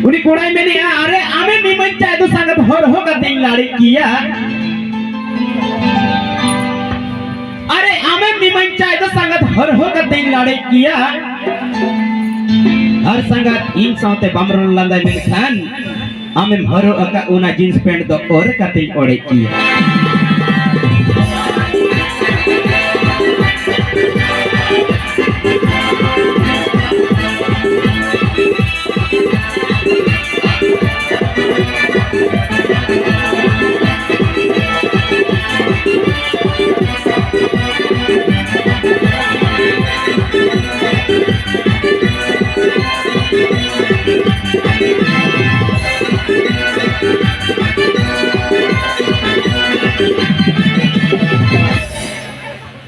उनी कोड़ाई में नहीं अरे आमे निमन चाहे तो संगत हर हो का दिन लाड़ी किया अरे आमे निमन चाहे तो संगत हर हो का दिन लाड़ी किया हर संगत इन साउते बमरो लंदा में खान आमे हरो अका उना जींस पैंट तो और का दिन ओड़े किया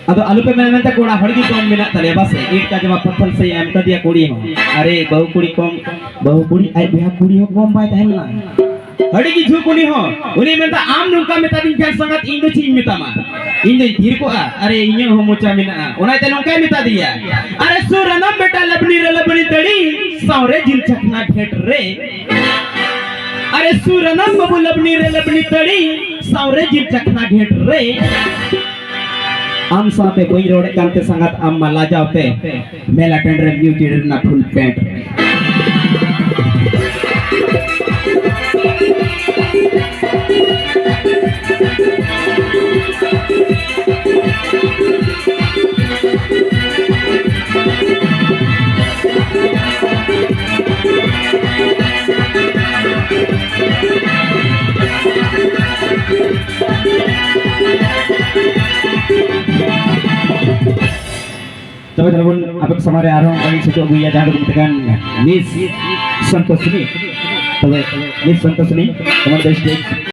अब आलू पे मैंने तो कोड़ा हड़गी कौन मिला तले बस ईट का जवाब पत्थर से एम कर दिया कुड़ी हो अरे बहु कुड़ी आई बिहार कुड़ी हो कौन बात है ना हड़गी झू कुड़ी हो उन्हें में तो आम नुका में तादिन क्या संगत इंदो चीज में तमा इंदो धीर को अरे इन्हें हो मुचा में ना उन्हें तो नुका में ता दिया अरे सुरनम बेटा लबनी तड़ी सौरे जिल चखना घेट रे अरे सुरनम बबू लबनी तड़ी सौरे जिल चखना घेट रे आम साथे कोई रोड कांते संगत आम माला जाते मेला टेंडर म्यूटेड ना फुल पैंट तो जब आप समारे आ रहा हूँ कहीं से तो भैया जाकर मिस संतोषनी तो मिस संतोषनी हमारे स्टेज